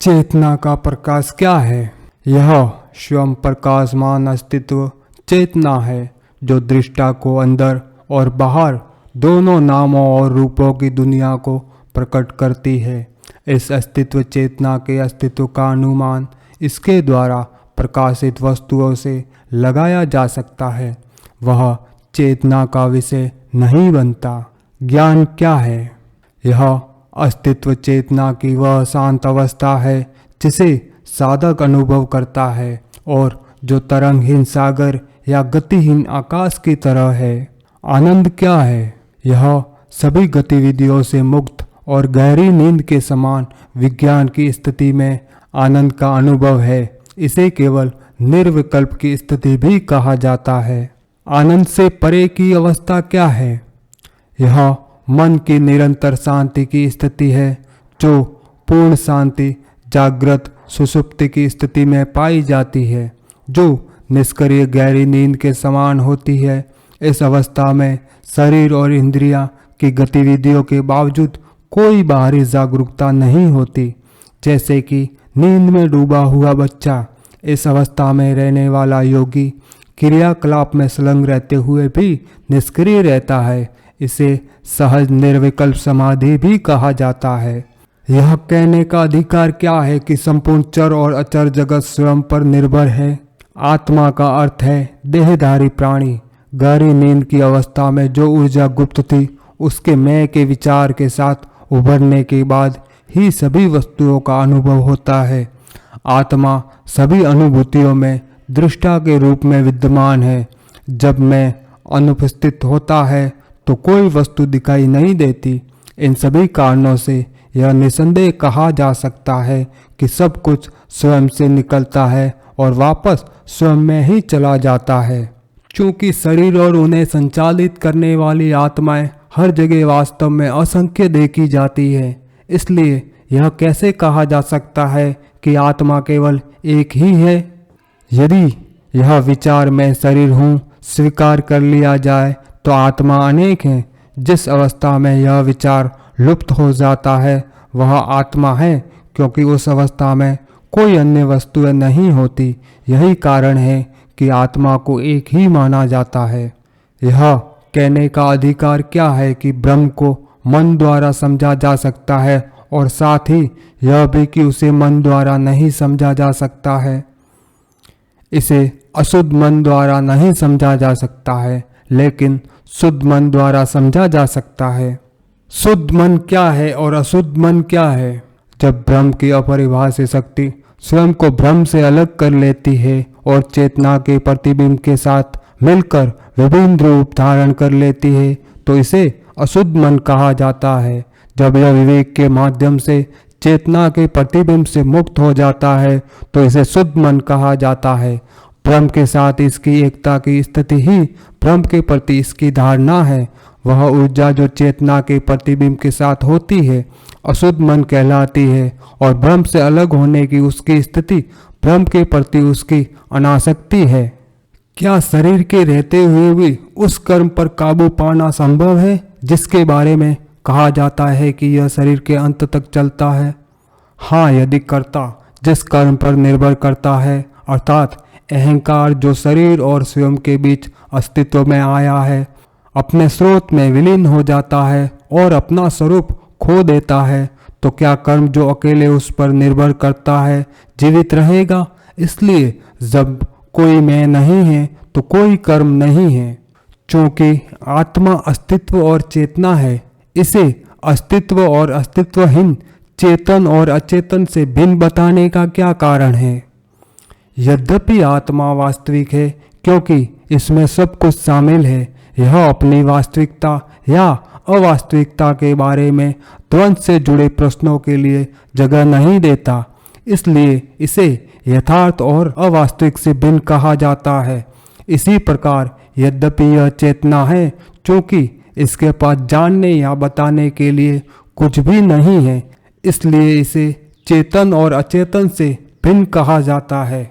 चेतना का प्रकाश क्या है? यह स्वयं प्रकाशमान अस्तित्व चेतना है जो दृष्टा को अंदर और बाहर दोनों नामों और रूपों की दुनिया को प्रकट करती है। इस अस्तित्व चेतना के अस्तित्व का अनुमान इसके द्वारा प्रकाशित वस्तुओं से लगाया जा सकता है। वह चेतना का विषय नहीं बनता। ज्ञान क्या है? यह अस्तित्व चेतना की वह शांत अवस्था है जिसे साधक अनुभव करता है और जो तरंगहीन सागर या गतिहीन आकाश की तरह है। आनंद क्या है? यह सभी गतिविधियों से मुक्त और गहरी नींद के समान विज्ञान की स्थिति में आनंद का अनुभव है। इसे केवल निर्विकल्प की स्थिति भी कहा जाता है। आनंद से परे की अवस्था क्या है? यह मन की निरंतर शांति की स्थिति है जो पूर्ण शांति जागृत सुषुप्ति की स्थिति में पाई जाती है, जो निष्क्रिय गहरी नींद के समान होती है। इस अवस्था में शरीर और इंद्रियां की गतिविधियों के बावजूद कोई बाहरी जागरूकता नहीं होती, जैसे कि नींद में डूबा हुआ बच्चा। इस अवस्था में रहने वाला योगी क्रियाकलाप में संलग्न रहते हुए भी निष्क्रिय रहता है। इसे सहज निर्विकल्प समाधि भी कहा जाता है। यह कहने का अधिकार क्या है कि संपूर्ण चर और अचर जगत स्वयं पर निर्भर है। आत्मा का अर्थ है देहधारी प्राणी। गहरी नींद की अवस्था में जो ऊर्जा गुप्त थी उसके मैं के विचार के साथ उभरने के बाद ही सभी वस्तुओं का अनुभव होता है। आत्मा सभी अनुभूतियों में दृष्टा के रूप में विद्यमान है। जब मैं अनुपस्थित होता है तो कोई वस्तु दिखाई नहीं देती। इन सभी कारणों से यह निसंदेह कहा जा सकता है कि सब कुछ स्वयं से निकलता है और वापस स्वयं में ही चला जाता है। चूंकि शरीर और उन्हें संचालित करने वाली आत्माएं हर जगह वास्तव में असंख्य देखी जाती है, इसलिए यह कैसे कहा जा सकता है कि आत्मा केवल एक ही है? यदि यह विचार मैं शरीर हूँ स्वीकार कर लिया जाए तो आत्मा अनेक है। जिस अवस्था में यह विचार लुप्त हो जाता है वह आत्मा है, क्योंकि उस अवस्था में कोई अन्य वस्तुएं नहीं होती। यही कारण है कि आत्मा को एक ही माना जाता है। यह कहने का अधिकार क्या है कि ब्रह्म को मन द्वारा समझा जा सकता है और साथ ही यह भी कि उसे मन द्वारा नहीं समझा जा सकता है। इसे अशुद्ध मन द्वारा नहीं समझा जा सकता है, लेकिन शुद्ध मन द्वारा समझा जा सकता है। शुद्ध मन क्या है और अशुद्ध मन क्या है? जब ब्रह्म की अपरिभाषित शक्ति स्वयं को ब्रह्म से अलग कर लेती है और चेतना के प्रतिबिंब के साथ मिलकर विभिन्न रूप धारण कर लेती है तो इसे अशुद्ध मन कहा जाता है। जब यह विवेक के माध्यम से चेतना के प्रतिबिंब से मुक्त हो जाता है तो इसे शुद्ध मन कहा जाता है। ब्रह्म के साथ इसकी एकता की स्थिति ही ब्रह्म के प्रति इसकी धारणा है। वह ऊर्जा जो चेतना के प्रतिबिंब के साथ होती है अशुद्ध मन कहलाती है और ब्रह्म से अलग होने की उसकी स्थिति ब्रह्म के प्रति उसकी अनासक्ति है। क्या शरीर के रहते हुए भी उस कर्म पर काबू पाना संभव है जिसके बारे में कहा जाता है कि यह शरीर के अंत तक चलता है? हाँ, यदि कर्ता जिस कर्म पर निर्भर करता है अर्थात अहंकार जो शरीर और स्वयं के बीच अस्तित्व में आया है, अपने स्रोत में विलीन हो जाता है और अपना स्वरूप खो देता है, तो क्या कर्म जो अकेले उस पर निर्भर करता है जीवित रहेगा? इसलिए जब कोई मैं नहीं है तो कोई कर्म नहीं है। चूंकि आत्मा अस्तित्व और चेतना है, इसे अस्तित्व और अस्तित्वहीन चेतन और अचेतन से भिन्न बताने का क्या कारण है? यद्यपि आत्मा वास्तविक है क्योंकि इसमें सब कुछ शामिल है, यह अपनी वास्तविकता या अवास्तविकता के बारे में द्वंद्व से जुड़े प्रश्नों के लिए जगह नहीं देता। इसलिए इसे यथार्थ और अवास्तविक से भिन्न कहा जाता है। इसी प्रकार यद्यपि यह चेतना है, चूंकि इसके पास जानने या बताने के लिए कुछ भी नहीं है, इसलिए इसे चेतन और अचेतन से भिन्न कहा जाता है।